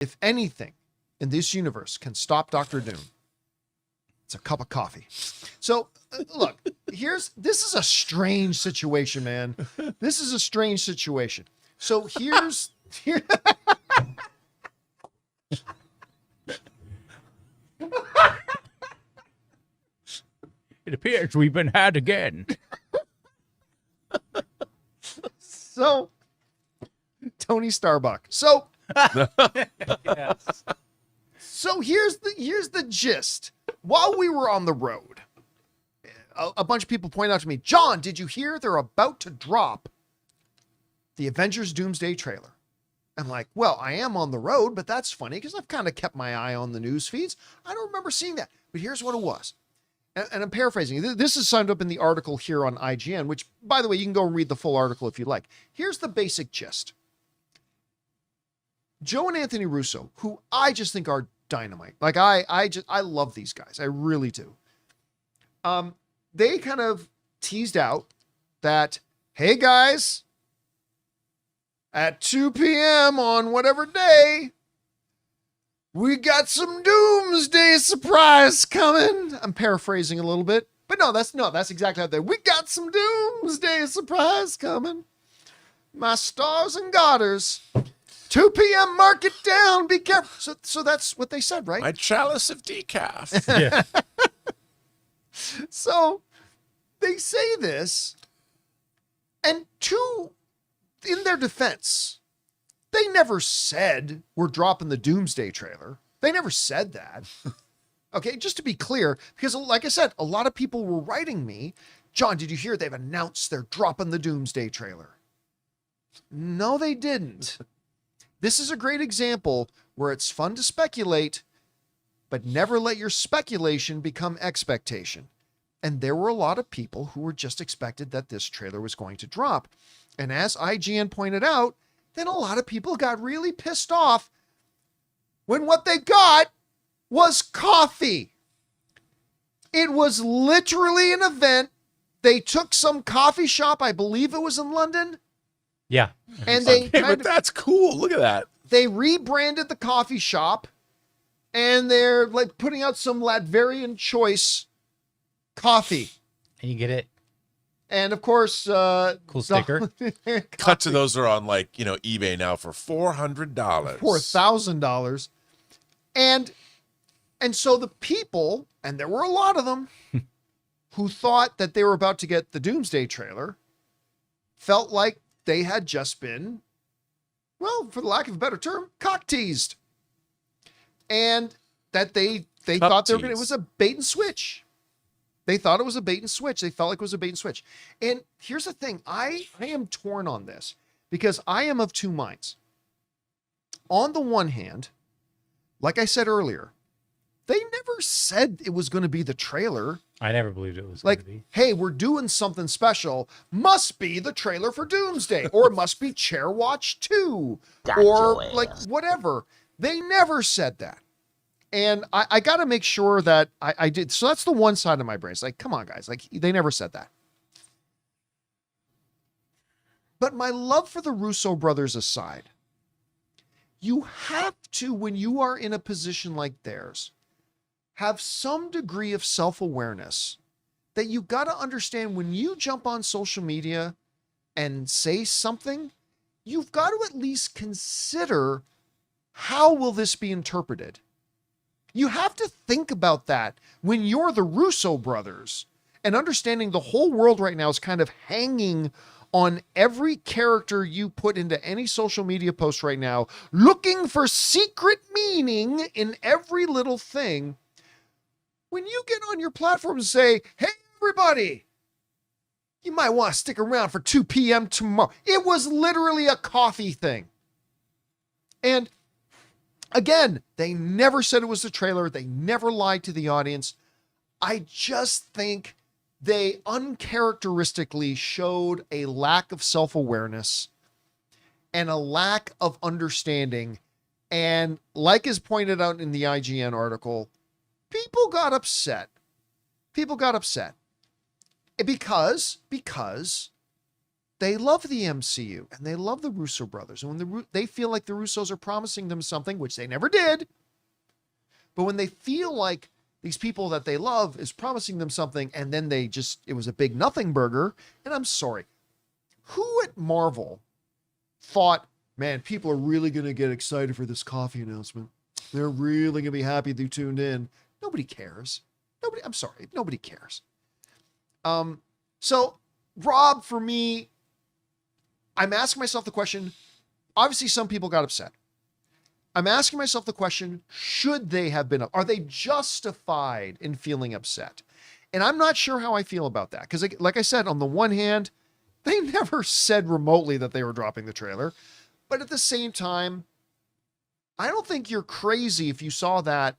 If anything in this universe can stop Doctor Doom, it's a cup of coffee. So look, this is a strange situation, man. This is a strange situation. So here. It appears we've been had again. So, Tony Starbuck. So, Yes. so here's the gist. While we were on the road, a bunch of people point out to me, John, did you hear they're about to drop the Avengers Doomsday trailer? I'm like, well, I am on the road, but that's funny because I've kind of kept my eye on the news feeds. I don't remember seeing that, but here's what it was. And I'm paraphrasing. This is summed up in the article here on IGN, which, by the way, you can go and read the full article if you like. Here's the basic gist. Joe and Anthony Russo, who I just think are dynamite. Like I love these guys. I really do. They kind of teased out that, hey guys, at 2 p.m. on whatever day, we got some Doomsday surprise coming. I'm paraphrasing a little bit, but that's exactly how they. We got some Doomsday surprise coming. My stars and garters. 2 p.m. Mark it down. Be careful. So that's what they said, right? My chalice of decaf. Yeah. So they say this, and in their defense, they never said we're dropping the Doomsday trailer. They never said that. Okay, just to be clear, because like I said, a lot of people were writing me, John, did you hear they've announced they're dropping the Doomsday trailer? No, they didn't. This is a great example where it's fun to speculate, but never let your speculation become expectation. And there were a lot of people who were just expected that this trailer was going to drop. And as IGN pointed out, then a lot of people got really pissed off when what they got was coffee. It was literally an event. They took some coffee shop, I believe it was in London. Yeah. And they But that's cool. Look at that. They rebranded the coffee shop, and they're like putting out some Latverian choice coffee. And you get it. And of course, Cool sticker. Cut to those are on eBay now for $400. $4,000. And so the people, and there were a lot of them, who thought that they were about to get the Doomsday trailer, felt like they had just been, well, for the lack of a better term, cock teased. And that they thought they were it was a bait and switch. They thought it was a bait and switch. They felt like it was a bait and switch. And here's the thing. I am torn on this because I am of two minds. On the one hand, like I said earlier, they never said it was going to be the trailer. I never believed it was Like, going to be. hey, we're doing something special. Must be the trailer for Doomsday, or it must be Chair Watch 2, or like whatever. They never said that. And I got to make sure that I did. So that's the one side of my brain. It's like, come on, guys. Like, they never said that. But my love for the Russo brothers aside, you have to, when you are in a position like theirs, have some degree of self-awareness that you got to understand when you jump on social media and say something, you've got to at least consider, how will this be interpreted? You have to think about that when you're the Russo brothers, and understanding the whole world right now is kind of hanging on every character you put into any social media post right now, looking for secret meaning in every little thing. When you get on your platform and say, hey, everybody, you might want to stick around for 2 p.m. tomorrow. It was literally a coffee thing. And again, they never said it was the trailer. They never lied to the audience. I just think they uncharacteristically showed a lack of self-awareness and a lack of understanding. And like is pointed out in the IGN article, people got upset. People got upset because they love the MCU and they love the Russo brothers. And when they feel like the Russos are promising them something, which they never did, but when they feel like these people that they love is promising them something and then it was a big nothing burger. And I'm sorry, who at Marvel thought, man, people are really going to get excited for this coffee announcement. They're really going to be happy they tuned in. Nobody cares. I'm sorry, nobody cares. So Rob, for me, I'm asking myself the question, obviously some people got upset. I'm asking myself the question, should they have been, are they justified in feeling upset? And I'm not sure how I feel about that. Because like I said, on the one hand, they never said remotely that they were dropping the trailer. But at the same time, I don't think you're crazy if you saw that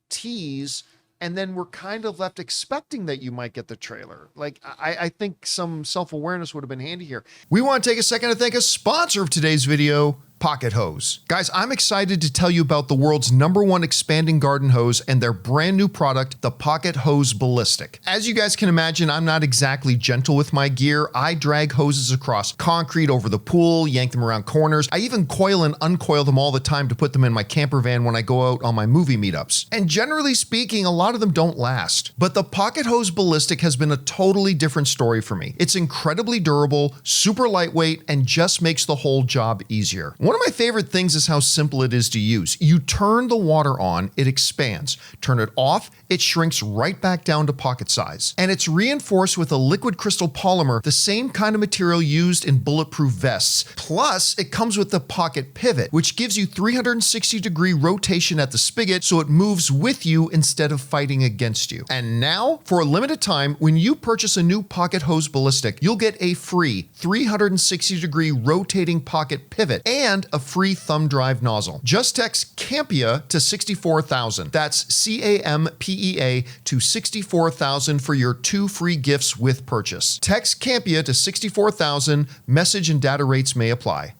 tease and then we're kind of left expecting that you might get the trailer. Like, I think some self-awareness would have been handy here. We want to take a second to thank a sponsor of today's video, Pocket Hose. Guys, I'm excited to tell you about the world's #1 expanding garden hose and their brand new product, the Pocket Hose Ballistic. As you guys can imagine, I'm not exactly gentle with my gear. I drag hoses across concrete over the pool, yank them around corners. I even coil and uncoil them all the time to put them in my camper van when I go out on my movie meetups. And generally speaking, a lot of them don't last. But the Pocket Hose Ballistic has been a totally different story for me. It's incredibly durable, super lightweight, and just makes the whole job easier. One of my favorite things is how simple it is to use. You turn the water on, it expands. Turn it off, it shrinks right back down to pocket size. And it's reinforced with a liquid crystal polymer, the same kind of material used in bulletproof vests. Plus, it comes with the pocket pivot, which gives you 360-degree rotation at the spigot so it moves with you instead of fighting against you. And now, for a limited time, when you purchase a new Pocket Hose Ballistic, you'll get a free 360-degree rotating pocket pivot and a free thumb drive nozzle. Just text Campea to 64,000. That's CAMPEA to 64,000 for your 2 free gifts with purchase. Text Campea to 64,000. Message and data rates may apply.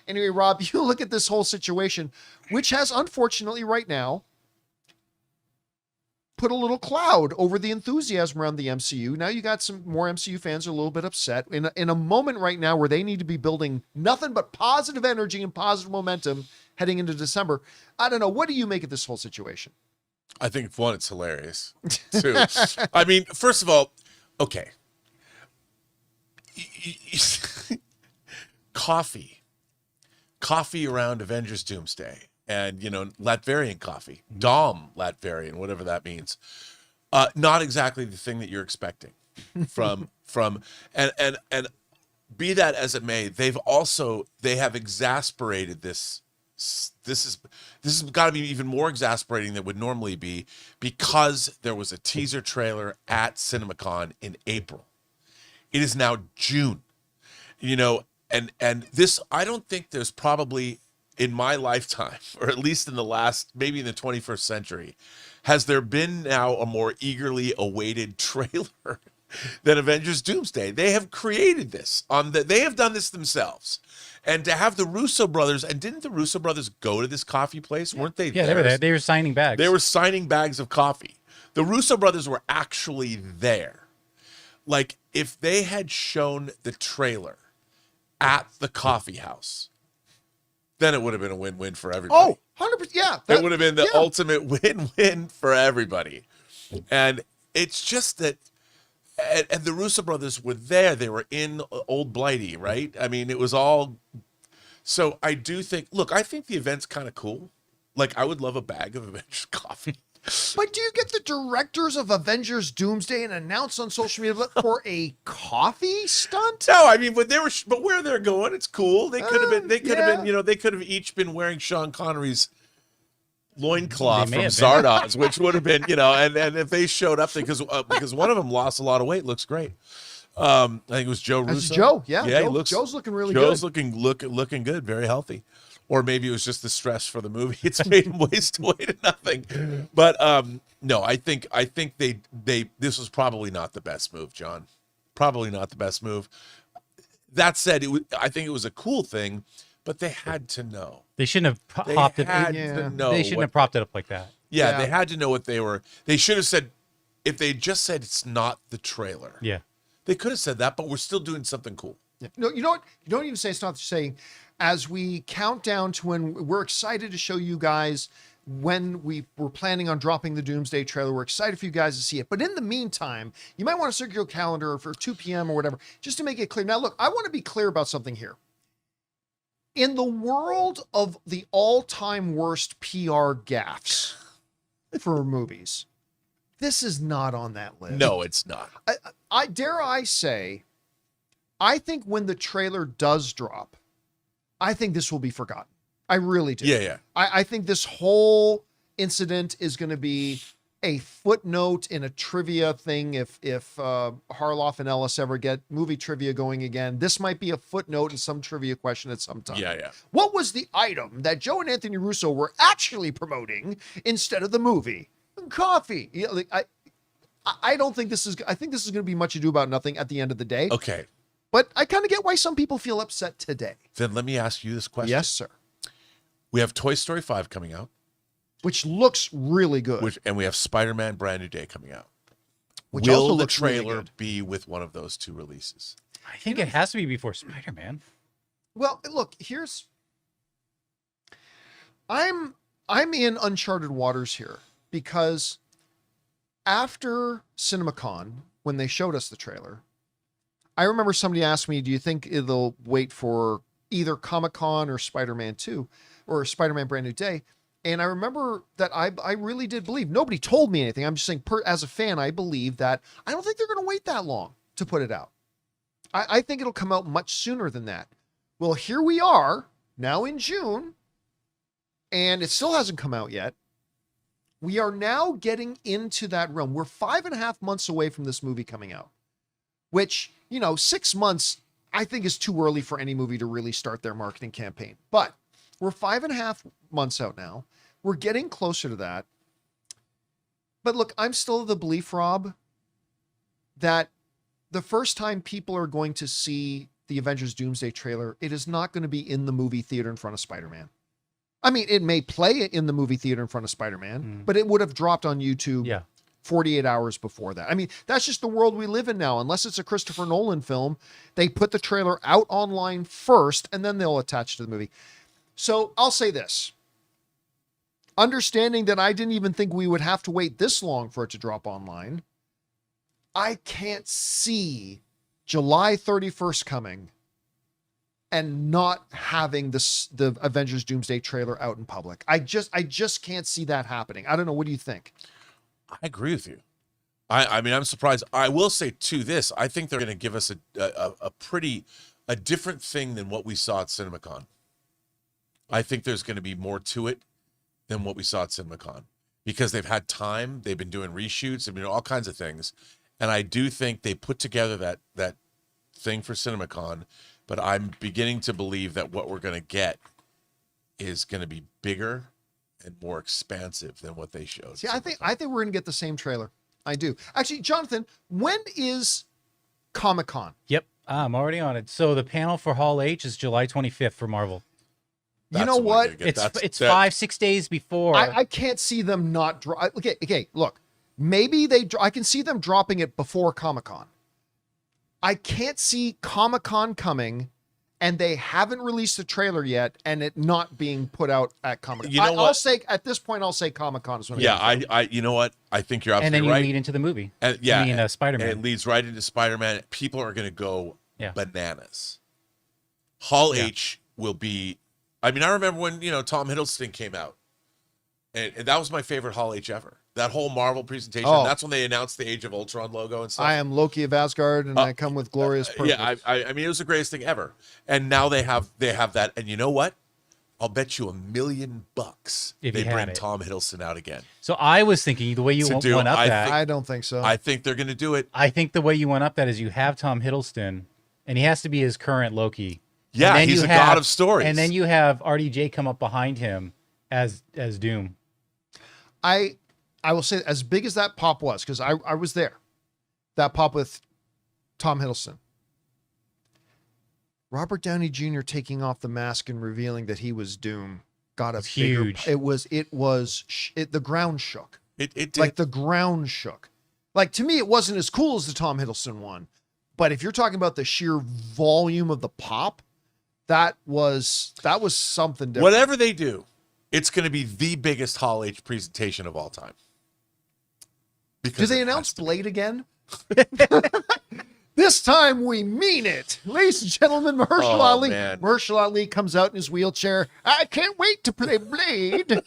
Anyway, Rob, you look at this whole situation, which has unfortunately right now put a little cloud over the enthusiasm around the MCU. Now you got some more MCU fans are a little bit upset in a moment right now where they need to be building nothing but positive energy and positive momentum heading into December. I don't know. What do you make of this whole situation? I think, one, it's hilarious. Two, I mean, first of all, okay. Coffee around Avengers Doomsday. And, Latvian coffee, Dom Latvian, whatever that means. Not exactly the thing that you're expecting from and be that as it may, they have exasperated this. This has got to be even more exasperating than it would normally be because there was a teaser trailer at CinemaCon in April. It is now June, and this, I don't think there's probably in my lifetime, or at least in the last, maybe in the 21st century, has there been now a more eagerly awaited trailer than Avengers Doomsday? They have created this. They have done this themselves. And to have the Russo brothers, and didn't the Russo brothers go to this coffee place? Weren't they? Yeah, they were there. They were signing bags. They were signing bags of coffee. The Russo brothers were actually there. Like, if they had shown the trailer at the coffee house, then it would have been a win-win for everybody. Oh, 100%. Yeah. It would have been the ultimate win-win for everybody. And it's just that, and the Russo brothers were there. They were in Old Blighty, right? I mean, it was all. So I do think, look, I think the event's kind of cool. Like, I would love a bag of Avengers coffee. But do you get the directors of Avengers Doomsday and announce on social media for a coffee stunt? No, I mean, but where they're going, it's cool. They could have been, they could have each been wearing Sean Connery's loincloth from Zardoz, which would have been, and if they showed up, because one of them lost a lot of weight, looks great. I think it was Joe Russo. That's Joe, yeah. Yeah, Joe's looking really good. Joe's looking good, very healthy. Or maybe it was just the stress for the movie. It's made him waste away to nothing. But no, I think this was probably not the best move, John. Probably not the best move. That said, I think it was a cool thing, but they had to know. They shouldn't have propped it. They shouldn't have propped it up like that. Yeah, they had to know what they were. They should have said, if they just said it's not the trailer. Yeah. They could have said that, but we're still doing something cool. No, you know what? You don't even say it's not saying. As we count down to when we're excited to show you guys when we were planning on dropping the Doomsday trailer, we're excited for you guys to see it. But in the meantime, you might want to circle your calendar for 2 p.m. or whatever, just to make it clear. Now, look, I want to be clear about something here. In the world of the all-time worst PR gaffes for movies, this is not on that list. No, it's not. I dare I say, I think when the trailer does drop, I think this will be forgotten. I really do. Yeah. I think this whole incident is going to be a footnote in a trivia thing. If Harloff and Ellis ever get movie trivia going again, this might be a footnote in some trivia question at some time. Yeah. What was the item that Joe and Anthony Russo were actually promoting instead of the movie? Coffee. Yeah, like, I don't think this is. I think this is going to be much ado about nothing at the end of the day. Okay. But I kind of get why some people feel upset today. Then let me ask you this question. Yes, sir. We have Toy Story 5 coming out. Which looks really good. And we have Spider-Man Brand New Day coming out. Which also Will the looks really trailer good. be with one of those two releases? I think it has to be before Spider-Man. Well, look, I'm in uncharted waters here because after CinemaCon, when they showed us the trailer, I remember somebody asked me, do you think it'll wait for either Comic-Con or Spider-Man 2 or Spider-Man Brand New Day? And I remember that I really did believe. Nobody told me anything. I'm just saying, as a fan, I believe that I don't think they're going to wait that long to put it out. I think it'll come out much sooner than that. Well, here we are now in June, and it still hasn't come out yet. We are now getting into that realm. We're 5.5 months away from this movie coming out, which, 6 months, I think is too early for any movie to really start their marketing campaign. But we're 5.5 months out now. We're getting closer to that. But look, I'm still of the belief, Rob, that the first time people are going to see the Avengers Doomsday trailer, it is not going to be in the movie theater in front of Spider-Man. I mean, it may play in the movie theater in front of Spider-Man, but it would have dropped on YouTube 48 hours before that. I mean, that's just the world we live in now. Unless it's a Christopher Nolan film, they put the trailer out online first, and then they'll attach it to the movie. So I'll say this. Understanding that I didn't even think we would have to wait this long for it to drop online, I can't see July 31st coming and not having the Avengers Doomsday trailer out in public. I just can't see that happening. I don't know. What do you think? I agree with you. I mean, I'm surprised. I will say to this, I think they're going to give us a different thing than what we saw at CinemaCon. I think there's going to be more to it than what we saw at CinemaCon because they've had time. They've been doing reshoots. They've been doing all kinds of things. And I do think they put together that thing for CinemaCon, but I'm beginning to believe that what we're going to get is going to be bigger and more expansive than what they showed. See, I think we're going to get the same trailer. I do. Actually, Jonathan, when is Comic-Con? Yep, I'm already on it. So the panel for Hall H is July 25th for Marvel. You know what? It's 5-6 days before. I can't see them not drop. Okay. Look, maybe I can see them dropping it before Comic-Con. I can't see Comic-Con coming, and they haven't released the trailer yet, and it not being put out at Comic-Con. You know what? I'll say at this point, Comic-Con is when. I you know what? I think you're absolutely right. And then you right. lead into the movie. And Spider-Man. And it leads right into Spider-Man. People are going to go bananas. Hall H will be. I mean, I remember when Tom Hiddleston came out, and that was my favorite Hall H ever. That whole Marvel presentation. Oh. That's when they announced the Age of Ultron logo and stuff. I am Loki of Asgard, and I come with glorious purpose. Yeah, I mean, it was the greatest thing ever. And now they have that. And you know what? I'll bet you $1 million if they bring Tom Hiddleston out again. So I was thinking the way you went up that. I don't think so. I think they're going to do it. I think the way you went up that is you have Tom Hiddleston, and he has to be his current Loki. Yeah, he's a god of stories. And then you have RDJ come up behind him as Doom. I will say, as big as that pop was, because I was there, that pop with Tom Hiddleston. Robert Downey Jr. taking off the mask and revealing that he was Doom got a bigger. Huge. The ground shook. It did. Like the ground shook. Like, to me, it wasn't as cool as the Tom Hiddleston one, But if you're talking about the sheer volume of the pop, that was something different. Whatever they do, it's going to be the biggest Hall H presentation of all time. Did they announce Blade again? This time we mean it. Ladies and gentlemen, Mahershala Ali. Man. Mahershala Ali comes out in his wheelchair. I can't wait to play Blade.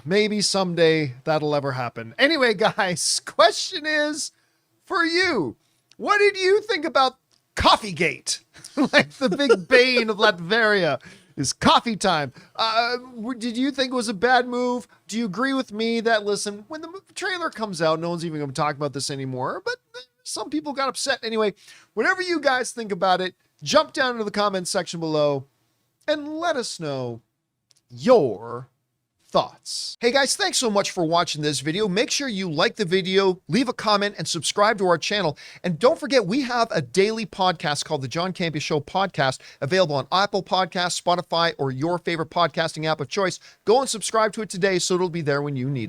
Maybe someday that'll ever happen. Anyway, guys, question is for you. What did you think about Coffeegate? Like the big bane of Latveria is coffee time. Did you think it was a bad move? Do you agree with me that, listen, when the trailer comes out, no one's even going to talk about this anymore, but some people got upset. Anyway, whatever you guys think about it, jump down into the comments section below and let us know your thoughts. Hey guys, thanks so much for watching this video. Make sure you like the video, leave a comment, and subscribe to our channel. And don't forget, we have a daily podcast called the John Campea Show podcast, available on Apple Podcasts, Spotify, or your favorite podcasting app of choice. Go and subscribe to it today so it'll be there when you need it.